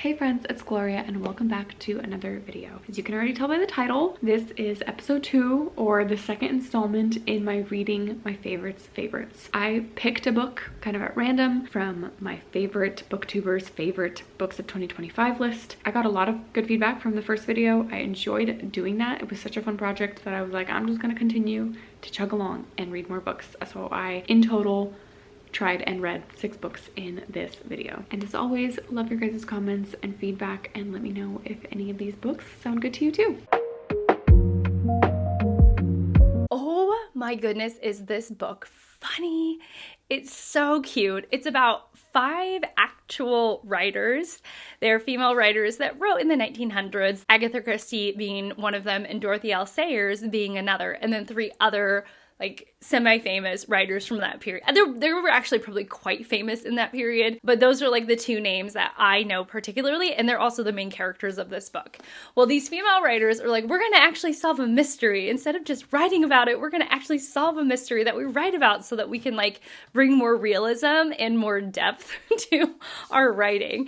Hey friends, it's Gloria and welcome back to another video. As you can already tell by the title, this is episode 2 or the second installment in my reading my favorites. I picked a book kind of at random from my favorite Booktubers favorite books of 2025 list. I got a lot of good feedback from the first video. I enjoyed doing that. It was such a fun project that I was like, I'm just gonna continue to chug along and read more books. So I, in total, tried and read 6 books in this video. And as always, love your guys' comments and feedback and let me know if any of these books sound good to you too. Oh my goodness, is this book funny? It's so cute. It's about 5 actual writers. They're female writers that wrote in the 1900s, Agatha Christie being one of them and Dorothy L. Sayers being another, and then 3 other like semi-famous writers from that period. They were actually probably quite famous in that period, but those are like the 2 names that I know particularly, and they're also the main characters of this book. Well, these female writers are like, we're gonna actually solve a mystery. Instead of just writing about it, we're gonna actually solve a mystery that we write about so that we can like bring more realism and more depth to our writing.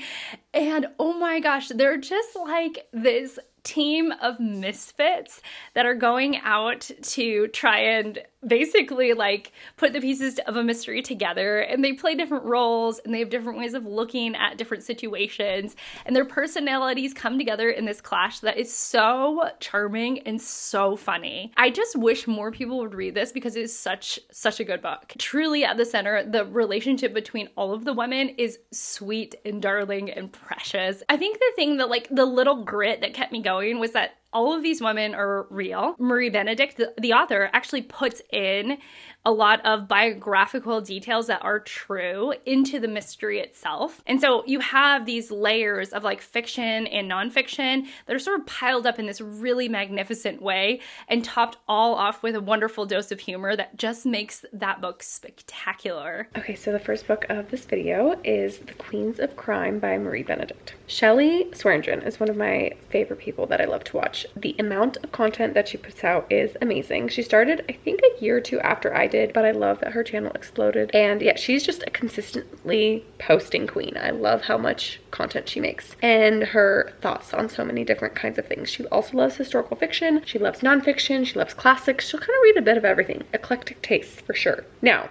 And oh my gosh, they're just like this team of misfits that are going out to try and basically like put the pieces of a mystery together, and they play different roles and they have different ways of looking at different situations, and their personalities come together in this clash that is so charming and so funny. I just wish more people would read this because it is such a good book. Truly at the center, the relationship between all of the women is sweet and darling and precious. I think the thing that like the little grit that kept me going was that all of these women are real. Marie Benedict, the author, actually puts in a lot of biographical details that are true into the mystery itself. And so you have these layers of like fiction and nonfiction that are sort of piled up in this really magnificent way and topped all off with a wonderful dose of humor that just makes that book spectacular. Okay, so the first book of this video is The Queens of Crime by Marie Benedict. Shelley Swearingen is one of my favorite people that I love to watch. The amount of content that she puts out is amazing. She started, I think, a year or 2 after I did, but I love that her channel exploded. And yeah, she's just a consistently posting queen. I love how much content she makes and her thoughts on so many different kinds of things. She also loves historical fiction. She loves nonfiction. She loves classics. She'll kind of read a bit of everything. Eclectic tastes for sure. Now,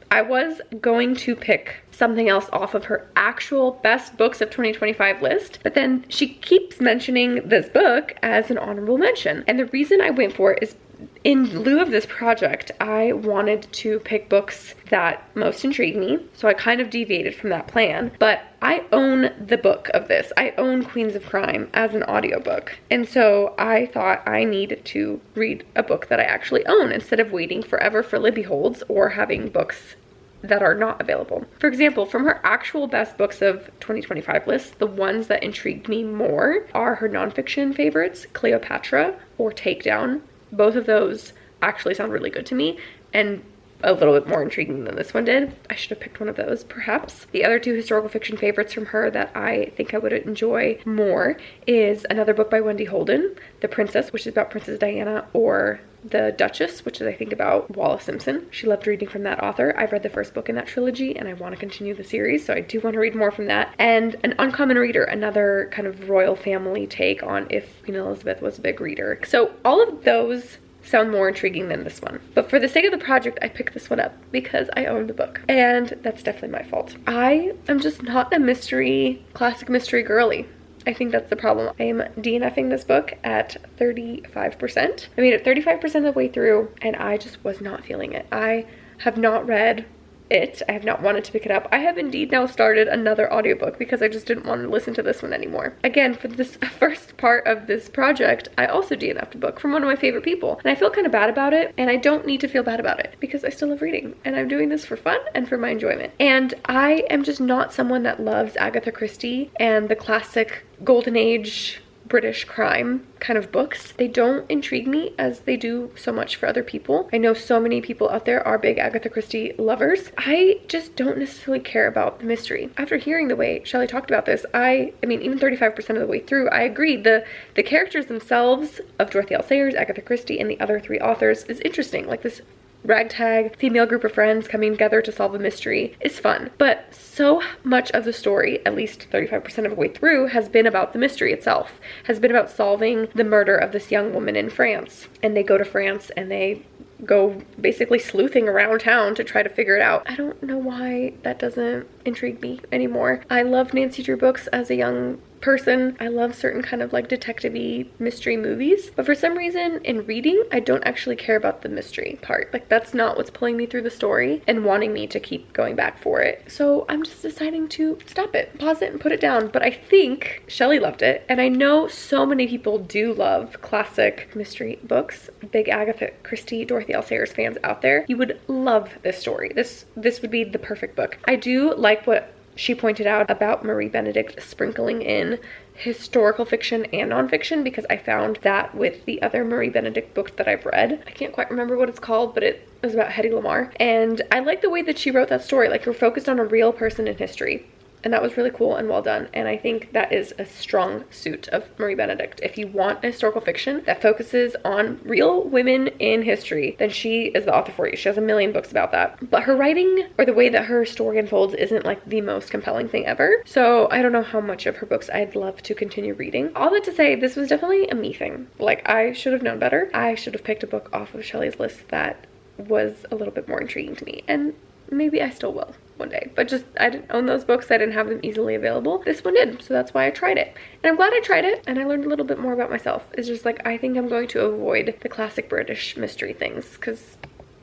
I was going to pick something else off of her actual best books of 2025 list, but then she keeps mentioning this book as an honorable mention. And the reason I went for it is in lieu of this project, I wanted to pick books that most intrigued me, so I kind of deviated from that plan, but I own the book of this. I own Queens of Crime as an audiobook, and so I thought I needed to read a book that I actually own instead of waiting forever for Libby holds or having books that are not available. For example, from her actual best books of 2025 list, the ones that intrigued me more are her nonfiction favorites, Cleopatra or Takedown. Both of those actually sound really good to me and a little bit more intriguing than this one did. I should have picked one of those, perhaps. The other 2 historical fiction favorites from her that I think I would enjoy more is another book by Wendy Holden, The Princess, which is about Princess Diana, or The Duchess, which is I think about Wallace Simpson. She loved reading from that author. I've read the first book in that trilogy and I want to continue the series, so I do want to read more from that. And An Uncommon Reader, another kind of royal family take on if Queen Elizabeth was a big reader. So all of those sound more intriguing than this one. But for the sake of the project, I picked this one up because I own the book. And that's definitely my fault. I am just not a classic mystery girly. I think that's the problem. I am DNFing this book at 35%. I made it 35% of the way through and I just was not feeling it. I have not read it. I have not wanted to pick it up. I have indeed now started another audiobook because I just didn't want to listen to this one anymore. Again, for this first part of this project, I also DNF'd a book from one of my favorite people. And I feel kind of bad about it, and I don't need to feel bad about it because I still love reading and I'm doing this for fun and for my enjoyment. And I am just not someone that loves Agatha Christie and the classic golden age British crime kind of books. They don't intrigue me as they do so much for other people. I know so many people out there are big Agatha Christie lovers. I just don't necessarily care about the mystery. After hearing the way Shelley talked about this, I mean, even 35% of the way through, I agree. The characters themselves of Dorothy L. Sayers, Agatha Christie, and the other 3 authors is interesting. Like this ragtag female group of friends coming together to solve a mystery is fun. But so much of the story, at least 35% of the way through, has been about the mystery itself, has been about solving the murder of this young woman in France. And they go to France and they go basically sleuthing around town to try to figure it out. I don't know why that doesn't intrigue me anymore. I loved Nancy Drew books as a young person. I love certain kind of like detective-y mystery movies, but for some reason in reading I don't actually care about the mystery part. Like, that's not what's pulling me through the story and wanting me to keep going back for it. So I'm just deciding to stop it, pause it, and put it down. But I think Shelley loved it, and I know so many people do love classic mystery books. Big Agatha Christie, Dorothy L. Sayers fans out there, you would love this story. This would be the perfect book. I do like what she pointed out about Marie Benedict sprinkling in historical fiction and nonfiction, because I found that with the other Marie Benedict book that I've read. I can't quite remember what it's called, but it was about Hedy Lamarr. And I like the way that she wrote that story. Like, you're focused on a real person in history. And that was really cool and well done. And I think that is a strong suit of Marie Benedict. If you want a historical fiction that focuses on real women in history, then she is the author for you. She has a million books about that. But her writing, or the way that her story unfolds, isn't like the most compelling thing ever. So I don't know how much of her books I'd love to continue reading. All that to say, this was definitely a me thing. Like, I should have known better. I should have picked a book off of Shelley's list that was a little bit more intriguing to me. And maybe I still will one day, but just I didn't own those books. I didn't have them easily available. This one did, so that's why I tried it. And I'm glad I tried it, and I learned a little bit more about myself. It's just like, I think I'm going to avoid the classic British mystery things because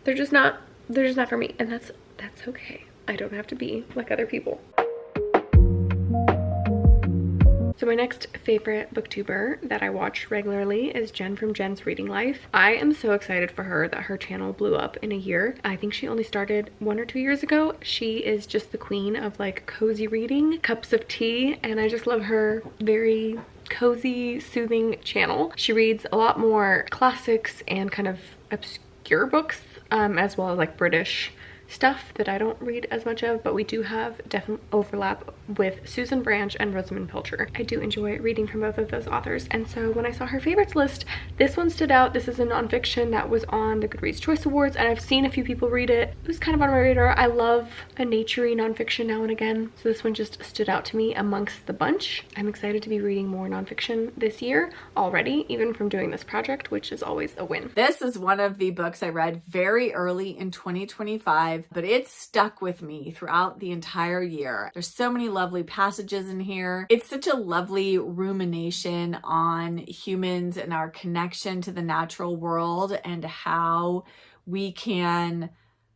they're just not for me, and that's okay. I don't have to be like other people. So my next favorite booktuber that I watch regularly is Jen from Jen's Reading Life. I am so excited for her that her channel blew up in a year. I think she only started 1 or 2 years ago. She is just the queen of like cozy reading, cups of tea, and I just love her very cozy, soothing channel. She reads a lot more classics and kind of obscure books, as well as like British stuff that I don't read as much of, but we do have definite overlap with Susan Branch and Rosamund Pilcher. I do enjoy reading from both of those authors, and so when I saw her favorites list, this one stood out. This is a nonfiction that was on the Goodreads Choice Awards, and I've seen a few people read it. It was kind of on my radar. I love a naturey nonfiction now and again, so this one just stood out to me amongst the bunch. I'm excited to be reading more nonfiction this year already, even from doing this project, which is always a win. This is one of the books I read very early in 2025, but it stuck with me throughout the entire year. There's so many lovely passages in here. It's such a lovely rumination on humans and our connection to the natural world and how we can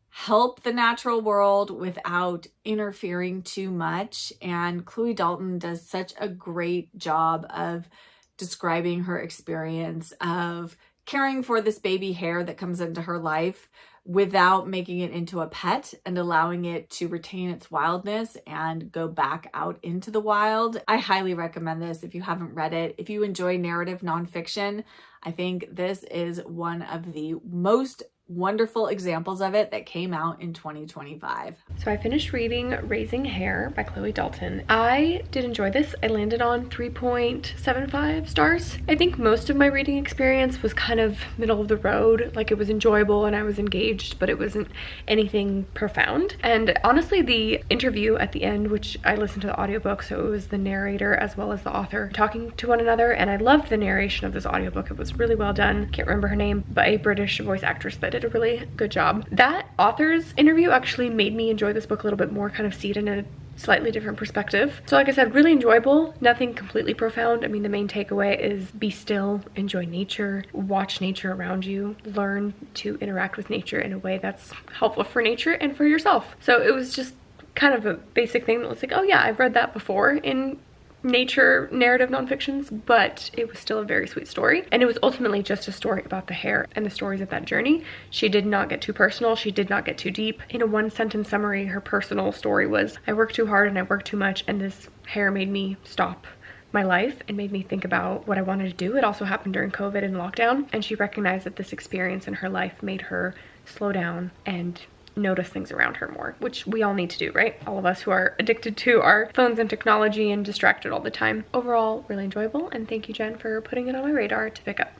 help the natural world without interfering too much. And Chloe Dalton does such a great job of describing her experience of caring for this baby hare that comes into her life without making it into a pet and allowing it to retain its wildness and go back out into the wild. I highly recommend this if you haven't read it. If you enjoy narrative nonfiction, I think this is one of the most wonderful examples of it that came out in 2025. So I finished reading Raising Hare by Chloe Dalton. I did enjoy this. I landed on 3.75 stars. I think most of my reading experience was kind of middle of the road. Like, it was enjoyable and I was engaged, but it wasn't anything profound. And honestly, the interview at the end, which I listened to the audiobook, so it was the narrator as well as the author talking to one another, and I loved the narration of this audiobook. It was really well done. Can't remember her name, but a British voice actress that did a really good job. That author's interview actually made me enjoy this book a little bit more, kind of see it in a slightly different perspective. So like I said, really enjoyable, nothing completely profound. I mean, the main takeaway is be still, enjoy nature, watch nature around you, learn to interact with nature in a way that's helpful for nature and for yourself. So it was just kind of a basic thing that was like, oh yeah, I've read that before in nature narrative nonfictions, but it was still a very sweet story. And it was ultimately just a story about the hare and the stories of that journey. She did not get too personal. She did not get too deep. In a 1-sentence summary, her personal story was, I worked too hard and I worked too much, and this hare made me stop my life and made me think about what I wanted to do. It also happened during COVID and lockdown, and she recognized that this experience in her life made her slow down and notice things around her more, which we all need to do, right? All of us who are addicted to our phones and technology and distracted all the time. Overall, really enjoyable, and thank you, Jen, for putting it on my radar to pick up.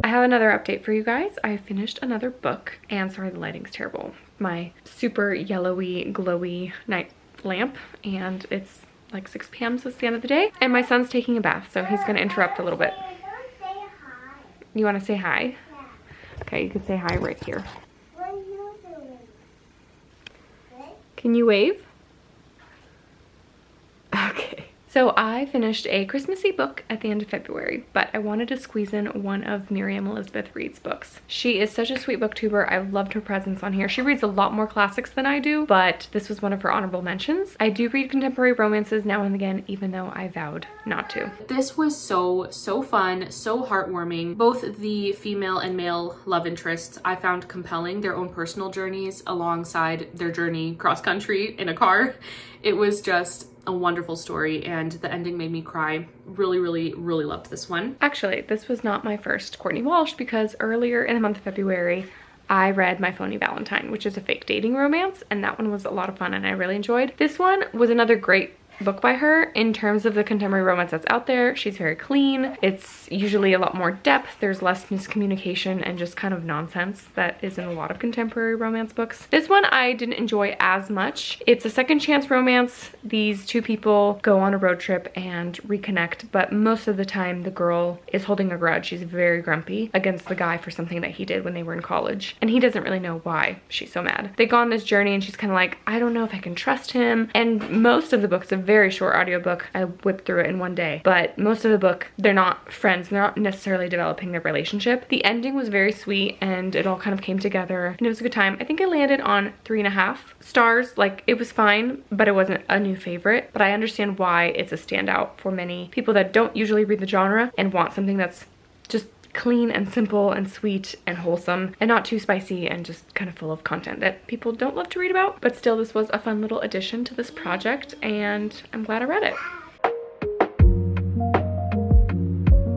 I have another update for you guys. I finished another book, and sorry the lighting's terrible. My super yellowy, glowy night lamp, and it's like 6 p.m. so it's the end of the day. And my son's taking a bath, so he's gonna interrupt a little bit. You wanna say hi? Yeah. Okay, you can say hi right here. What are you doing? Can you wave? Okay. So I finished a Christmassy book at the end of February, but I wanted to squeeze in one of Miriam Elizabeth Reed's books. She is such a sweet booktuber. I loved her presence on here. She reads a lot more classics than I do, but this was one of her honorable mentions. I do read contemporary romances now and again, even though I vowed not to. This was so fun, so heartwarming. Both the female and male love interests I found compelling, their own personal journeys alongside their journey cross country in a car. It was just a wonderful story, and the ending made me cry. Really loved this one. Actually, this was not my first Courtney Walsh, because earlier in the month of February, I read My Phony Valentine, which is a fake dating romance, and that one was a lot of fun and I really enjoyed. This one was another great book by her in terms of the contemporary romance that's out there. She's very clean. It's usually a lot more depth. There's less miscommunication and just kind of nonsense that is in a lot of contemporary romance books. This one I didn't enjoy as much. It's a second chance romance. These two people go on a road trip and reconnect, but most of the time the girl is holding a grudge. She's very grumpy against the guy for something that he did when they were in college, and he doesn't really know why she's so mad. They go on this journey and she's kind of like, I don't know if I can trust him. And most of the book's a very short audiobook. I whipped through it in one day, but most of the book, they're not friends. They're not necessarily developing their relationship. The ending was very sweet and it all kind of came together and it was a good time. I think I landed on 3.5 stars. Like, it was fine, but it wasn't a new favorite. But I understand why it's a standout for many people that don't usually read the genre and want something that's just clean and simple and sweet and wholesome and not too spicy and just kind of full of content that people don't love to read about. But still, this was a fun little addition to this project and I'm glad I read it.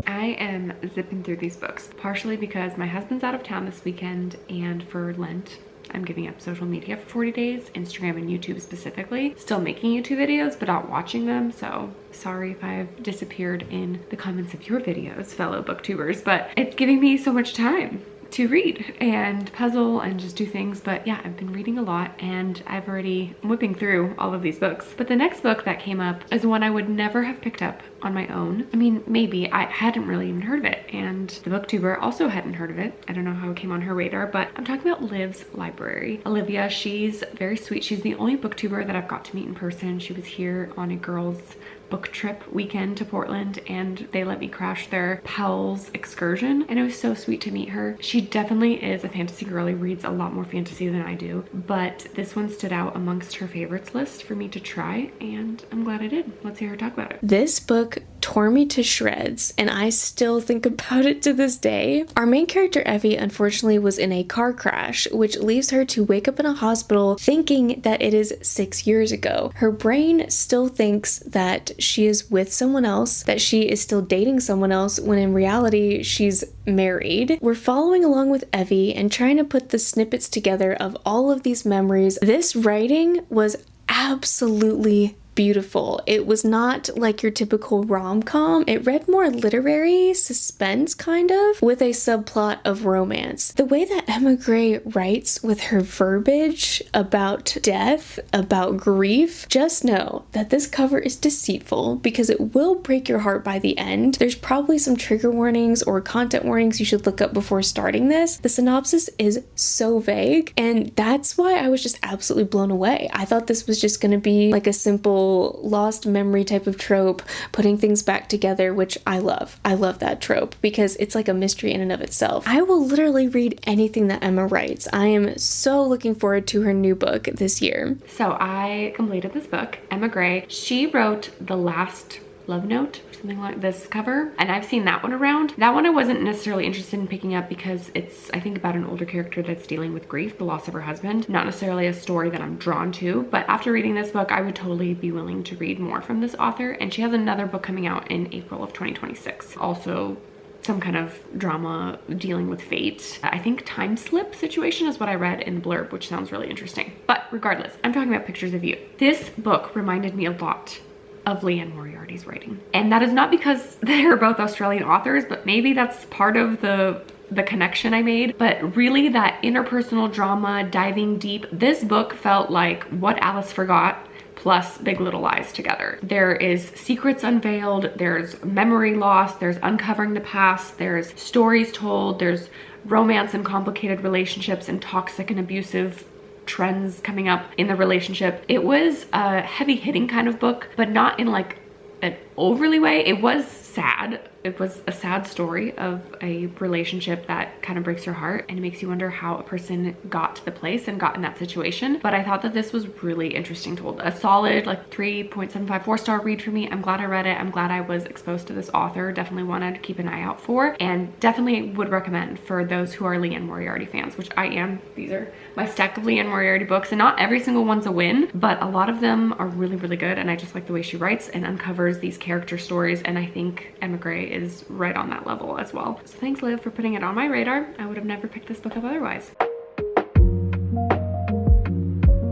I am zipping through these books, partially because my husband's out of town this weekend, and for Lent I'm giving up social media for 40 days, Instagram and YouTube specifically. Still making YouTube videos, but not watching them, so sorry if I've disappeared in the comments of your videos, fellow booktubers, but it's giving me so much time to read and puzzle and just do things. But yeah, I've been reading a lot and I've already whipping through all of these books. But the next book that came up is one I would never have picked up on my own. I mean, maybe I hadn't really even heard of it, and the booktuber also hadn't heard of it. I don't know how it came on her radar, but I'm talking about Liv's Library. Olivia, she's very sweet. She's the only booktuber that I've got to meet in person. She was here on a girls' book trip weekend to Portland, and they let me crash their Powell's excursion, and it was so sweet to meet her. She definitely is a fantasy girly, reads a lot more fantasy than I do, but this one stood out amongst her favorites list for me to try, and I'm glad I did. Let's hear her talk about it. This book tore me to shreds, and I still think about it to this day. Our main character Evie unfortunately was in a car crash, which leaves her to wake up in a hospital thinking that it is 6 years ago. Her brain still thinks that she is with someone else, that she is still dating someone else, when in reality she's married. We're following along with Evie and trying to put the snippets together of all of these memories. This writing was absolutely beautiful. It was not like your typical rom-com. It read more literary suspense, kind of, with a subplot of romance. The way that Emma Gray writes with her verbiage about death, about grief, just know that this cover is deceitful because it will break your heart by the end. There's probably some trigger warnings or content warnings you should look up before starting this. The synopsis is so vague, and that's why I was just absolutely blown away. I thought this was just going to be like a simple lost memory type of trope, putting things back together, which I love. I love that trope because it's like a mystery in and of itself. I will literally read anything that Emma writes. I am so looking forward to her new book this year. So I completed this book. Emma Gray, she wrote The Last Love Note, something like this cover, and I've seen that one around. That one I wasn't necessarily interested in picking up because it's, I think, about an older character that's dealing with grief, the loss of her husband. Not necessarily a story that I'm drawn to, but after reading this book, I would totally be willing to read more from this author, and she has another book coming out in April of 2026. Also some kind of drama dealing with fate. I think time slip situation is what I read in the blurb, which sounds really interesting. But regardless, I'm talking about Pictures of You. This book reminded me a lot of Leanne Moriarty's writing. And that is not because they're both Australian authors, but maybe that's part of the the connection I made, but really that interpersonal drama, diving deep. This book felt like What Alice Forgot plus Big Little Lies together. There is secrets unveiled, there's memory loss, there's uncovering the past, there's stories told, there's romance and complicated relationships and toxic and abusive trends coming up in the relationship. It was a heavy hitting kind of book, but not in like an overly way. It was sad. It was a sad story of a relationship that kind of breaks your heart, and it makes you wonder how a person got to the place and got in that situation. But I thought that this was really interesting told. A solid like 3.75, 4-star read for me. I'm glad I read it. I'm glad I was exposed to this author. Definitely wanted to keep an eye out for, and definitely would recommend for those who are Leanne Moriarty fans, which I am. These are my stack of Leanne Moriarty books, and not every single one's a win, but a lot of them are really, really good, and I just like the way she writes and uncovers these character stories, and I think Emma Gray is right on that level as well. So thanks, Liv, for putting it on my radar. I would have never picked this book up otherwise.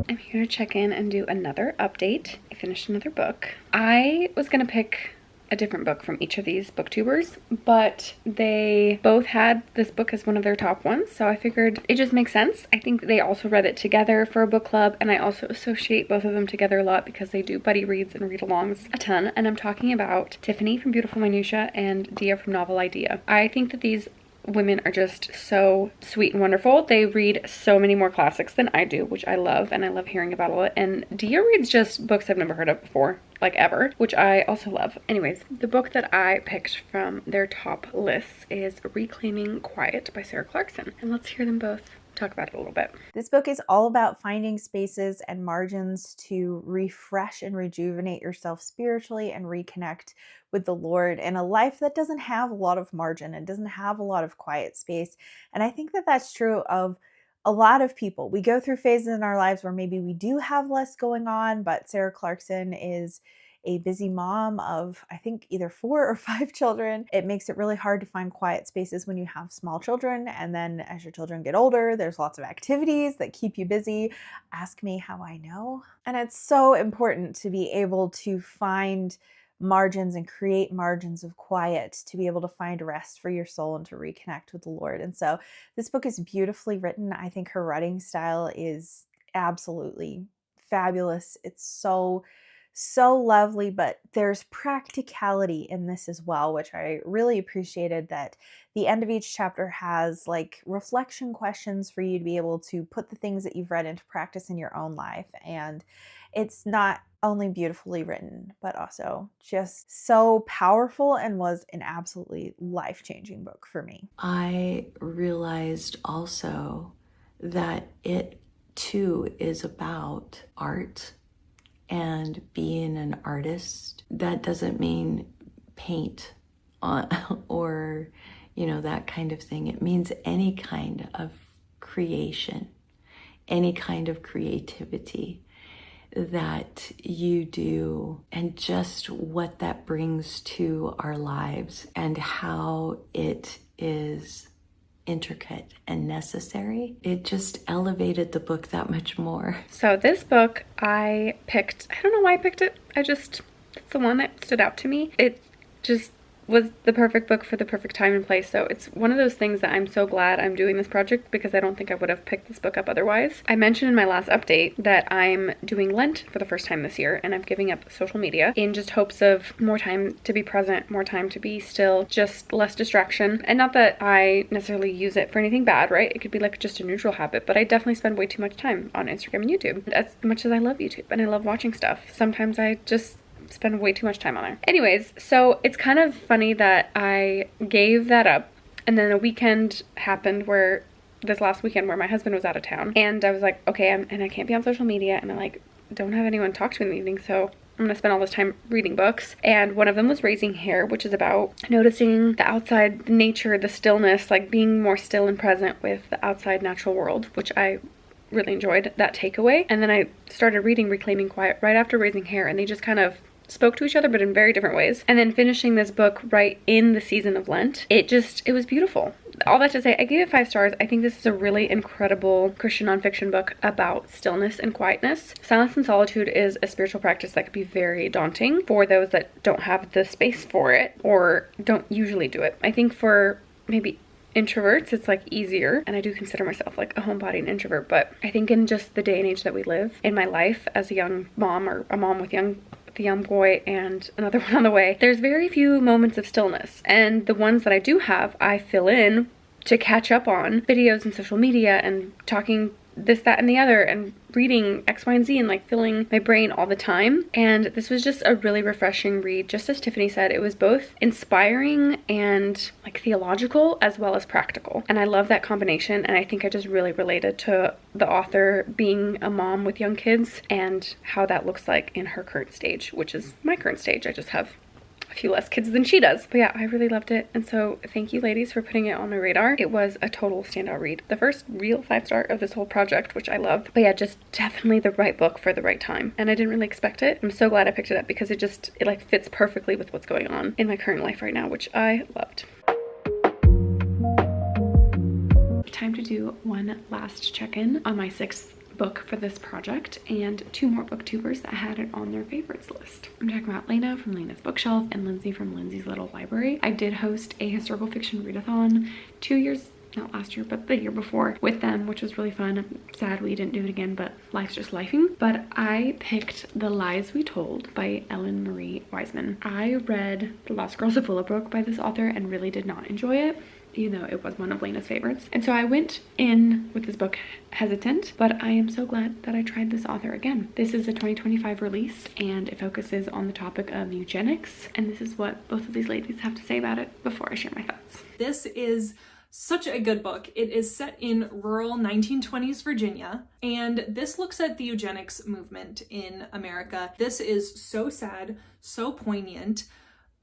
I'm here to check in and do another update. I finished another book. I was gonna pick a different book from each of these booktubers, but they both had this book as one of their top ones, so I figured it just makes sense. I think they also read it together for a book club, and I also associate both of them together a lot because they do buddy reads and read-alongs a ton, and I'm talking about Tiffany from Beautiful Minutia and Dia from Novel Idea. I think that these women are just so sweet and wonderful. They read so many more classics than I do, which I love, and I love hearing about all it. And Dia reads just books I've never heard of before, like ever, which I also love. Anyways, the book that I picked from their top lists is Reclaiming Quiet by Sarah Clarkson, and let's hear them both talk about it a little bit. This book is all about finding spaces and margins to refresh and rejuvenate yourself spiritually and reconnect with the Lord in a life that doesn't have a lot of margin and doesn't have a lot of quiet space. And I think that that's true of a lot of people. We go through phases in our lives where maybe we do have less going on, but Sarah Clarkson is a busy mom of, I think, either 4 or 5 children. It makes it really hard to find quiet spaces when you have small children. And then as your children get older, there's lots of activities that keep you busy. Ask me how I know. And it's so important to be able to find margins and create margins of quiet to be able to find rest for your soul and to reconnect with the Lord. And so this book is beautifully written. I think her writing style is absolutely fabulous. It's so lovely, but there's practicality in this as well, which I really appreciated, that the end of each chapter has like reflection questions for you to be able to put the things that you've read into practice in your own life. And it's not only beautifully written, but also just so powerful, and was an absolutely life-changing book for me. I realized also that it too is about art and being an artist. That doesn't mean paint on or, that kind of thing. It means any kind of creation, any kind of creativity that you do, and just what that brings to our lives and how it is intricate and necessary. It just elevated the book that much more. So this book I picked, I don't know why I picked it. It's the one that stood out to me. It just was the perfect book for the perfect time and place. So it's one of those things that I'm so glad I'm doing this project, because I don't think I would have picked this book up otherwise. I mentioned in my last update that I'm doing Lent for the first time this year, and I'm giving up social media in just hopes of more time to be present, more time to be still, just less distraction. And not that I necessarily use it for anything bad, right? It could be like just a neutral habit, but I definitely spend way too much time on Instagram and YouTube. As much as I love YouTube and I love watching stuff, sometimes I just spend way too much time on there. Anyways, so it's kind of funny that I gave that up, and then a weekend happened where this last weekend where my husband was out of town, and I was like, okay, and I can't be on social media, and I like don't have anyone to talk to in the evening, so I'm gonna spend all this time reading books. And one of them was Raising Hare, which is about noticing the outside nature, the stillness, like being more still and present with the outside natural world, which I really enjoyed that takeaway. And then I started reading Reclaiming Quiet right after Raising Hare, and they just kind of spoke to each other, but in very different ways. And then finishing this book right in the season of Lent, it was beautiful. All that to say, I gave it 5 stars. I think this is a really incredible Christian nonfiction book about stillness and quietness. Silence and solitude is a spiritual practice that can be very daunting for those that don't have the space for it or don't usually do it. I think for maybe introverts, it's like easier. And I do consider myself like a homebody and introvert, but I think in just the day and age that we live in my life as a young mom, or a mom with the young boy and another one on the way, there's very few moments of stillness. And the ones that I do have, I fill in to catch up on videos and social media and talking this, that, and the other, and reading X, Y, and Z, and like filling my brain all the time. And this was just a really refreshing read. Just as Tiffany said, it was both inspiring and like theological as well as practical. And I love that combination. And I think I just really related to the author being a mom with young kids and how that looks like in her current stage, which is my current stage. I just have a few less kids than she does. But yeah, I really loved it. And so thank you ladies for putting it on my radar. It was a total standout read. The first real 5-star of this whole project, which I loved. But yeah, just definitely the right book for the right time. And I didn't really expect it. I'm so glad I picked it up because it like fits perfectly with what's going on in my current life right now, which I loved. Time to do one last check-in on my 6th book for this project and 2 more booktubers that had it on their favorites list. I'm talking about Lena from Lena's Bookshelf and Lindsay from Lindsay's Little Library. I did host a historical fiction readathon 2 years, not last year, but the year before with them, which was really fun. I'm sad we didn't do it again, but life's just lifing. But I picked The Lies We Told by Ellen Marie Wiseman. I read The Lost Girls of Willowbrook by this author and really did not enjoy it, even though it was one of Lena's favorites. And so I went in with this book hesitant, but I am so glad that I tried this author again. This is a 2025 release and it focuses on the topic of eugenics. And this is what both of these ladies have to say about it before I share my thoughts. This is such a good book. It is set in rural 1920s Virginia, and this looks at the eugenics movement in America. This is so sad, so poignant,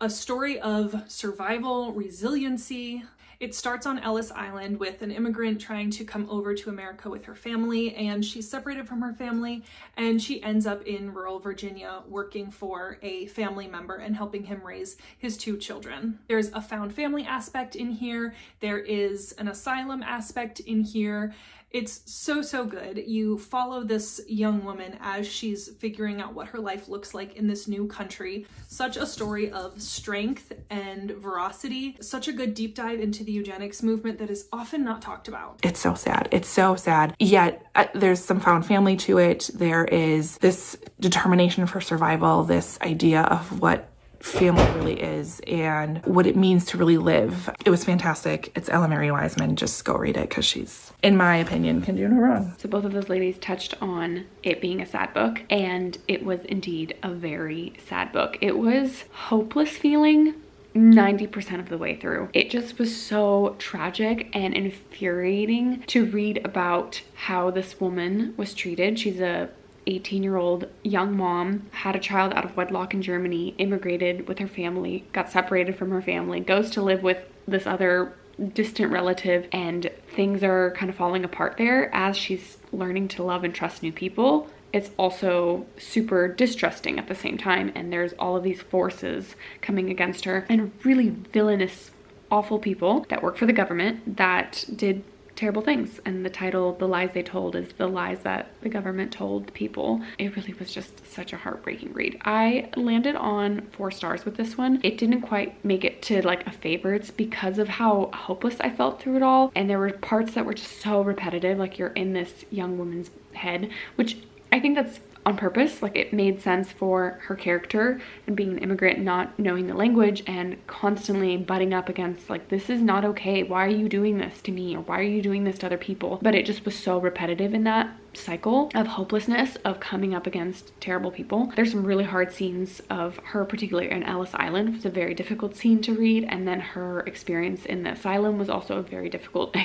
a story of survival, resiliency. It starts on Ellis Island with an immigrant trying to come over to America with her family, and she's separated from her family, and she ends up in rural Virginia working for a family member and helping him raise his 2 children. There's a found family aspect in here. There is an asylum aspect in here. It's so good. You follow this young woman as she's figuring out what her life looks like in this new country. Such a story of strength and veracity. Such a good deep dive into the eugenics movement that is often not talked about. It's so sad. It's so sad. Yet there's some found family to it. There is this determination for survival, this idea of what family really is and what it means to really live. It was fantastic. It's Ellen Marie Wiseman. Just go read it because she's, in my opinion, can do no wrong. So both of those ladies touched on it being a sad book, and it was indeed a very sad book. It was hopeless feeling 90% of the way through. It just was so tragic and infuriating to read about how this woman was treated. She's a 18-year-old young mom, had a child out of wedlock in Germany, immigrated with her family, got separated from her family, goes to live with this other distant relative, and things are kind of falling apart there as she's learning to love and trust new people. It's also super distrusting at the same time, and there's all of these forces coming against her and really villainous, awful people that work for the government that did terrible things. And the title, The Lies They Told, is the lies that the government told people. It really was just such a heartbreaking read. I landed on 4 stars with this one. It didn't quite make it to like a favorites because of how hopeless I felt through it all. And there were parts that were just so repetitive, like you're in this young woman's head, which I think that's on purpose. Like it made sense for her character and being an immigrant, not knowing the language and constantly butting up against like, this is not okay. Why are you doing this to me? Or why are you doing this to other people? But it just was so repetitive in that cycle of hopelessness of coming up against terrible people. There's some really hard scenes of her, particularly in Ellis Island. It was a very difficult scene to read. And then her experience in the asylum was also a very difficult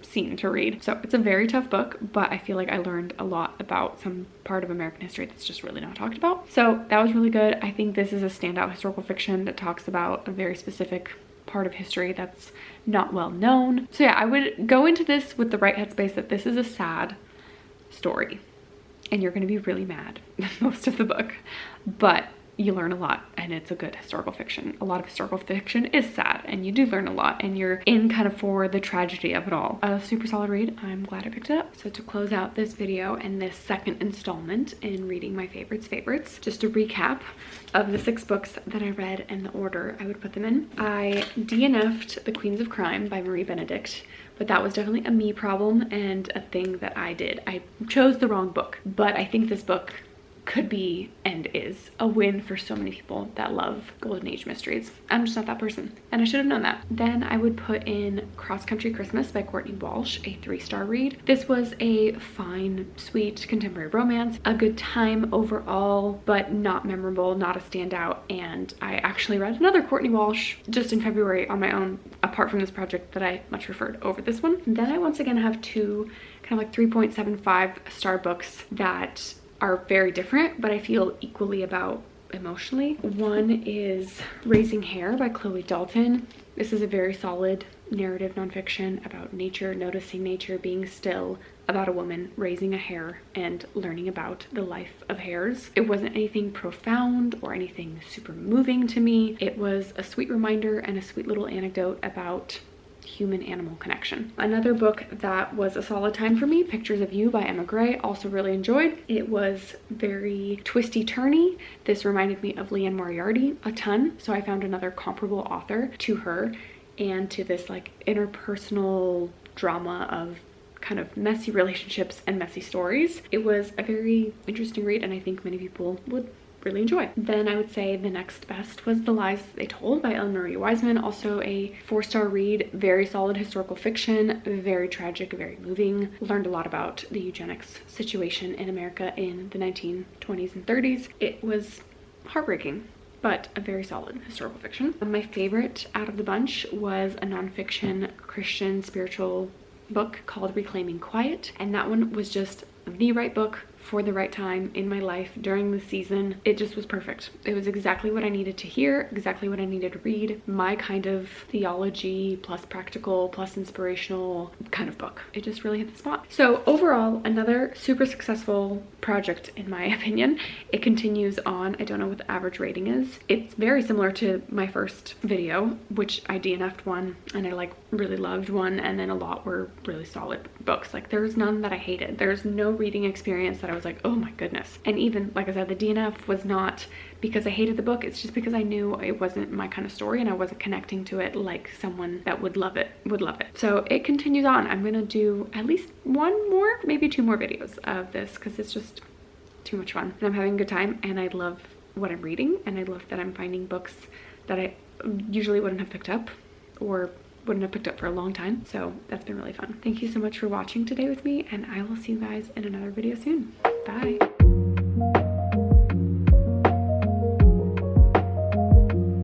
scene to read. So it's a very tough book, but I feel like I learned a lot about some part of American history that's just really not talked about. So that was really good. I think this is a standout historical fiction that talks about a very specific part of history that's not well known. So yeah, I would go into this with the right headspace that this is a sad story and you're going to be really mad most of the book, but you learn a lot, and it's a good historical fiction. A lot of historical fiction is sad, and you do learn a lot, and you're in kind of for the tragedy of it all. A super solid read. I'm glad I picked it up. So to close out this video and this second installment in reading my favorites, just a recap of the 6 books that I read and the order I would put them in. I DNF'd The Queens of Crime by Marie Benedict, but that was definitely a me problem and a thing that I did. I chose the wrong book, but I think this book could be and is a win for so many people that love Golden Age mysteries. I'm just not that person, and I should have known that. Then I would put in Cross Country Christmas by Courtney Walsh, a 3-star read. This was a fine, sweet contemporary romance, a good time overall, but not memorable, not a standout. And I actually read another Courtney Walsh just in February on my own, apart from this project, that I much preferred over this one. And then I once again have 2 kind of like 3.75 star books that are very different, but I feel equally about emotionally. One is Raising Hare by Chloe Dalton. This is a very solid narrative nonfiction about nature, noticing nature, being still, about a woman raising a hare and learning about the life of hares. It wasn't anything profound or anything super moving to me. It was a sweet reminder and a sweet little anecdote about human-animal connection. Another book that was a solid time for me, Pictures of You by Emma Gray, also really enjoyed. It was very twisty-turny. This reminded me of Leanne Moriarty a ton, so I found another comparable author to her and to this like interpersonal drama of kind of messy relationships and messy stories. It was a very interesting read, and I think many people would really enjoy. Then I would say the next best was The Lies They Told by Ellen Marie Wiseman, also a 4-star read, very solid historical fiction, very tragic, very moving. Learned a lot about the eugenics situation in America in the 1920s and 30s. It was heartbreaking, but a very solid historical fiction. My favorite out of the bunch was a nonfiction Christian spiritual book called Reclaiming Quiet, and that one was just the right book for the right time in my life during the season. It just was perfect. It was exactly what I needed to hear, exactly what I needed to read, my kind of theology plus practical plus inspirational kind of book. It just really hit the spot. So overall, another super successful project in my opinion. It continues on. I don't know what the average rating is. It's very similar to my first video, which I DNF'd one and I like really loved one, and then a lot were really solid books. Like there's none that I hated. There's no reading experience that I was like, oh my goodness. And even like I said, the DNF was not because I hated the book, it's just because I knew it wasn't my kind of story and I wasn't connecting to it like someone that would love it would love it. So it continues on. I'm gonna do at least 1 more, maybe 2 more videos of this because it's just too much fun and I'm having a good time, and I love what I'm reading, and I love that I'm finding books that I usually wouldn't have picked up or wouldn't have picked up for a long time. So that's been really fun. Thank you so much for watching today with me, and I will see you guys in another video soon. Bye.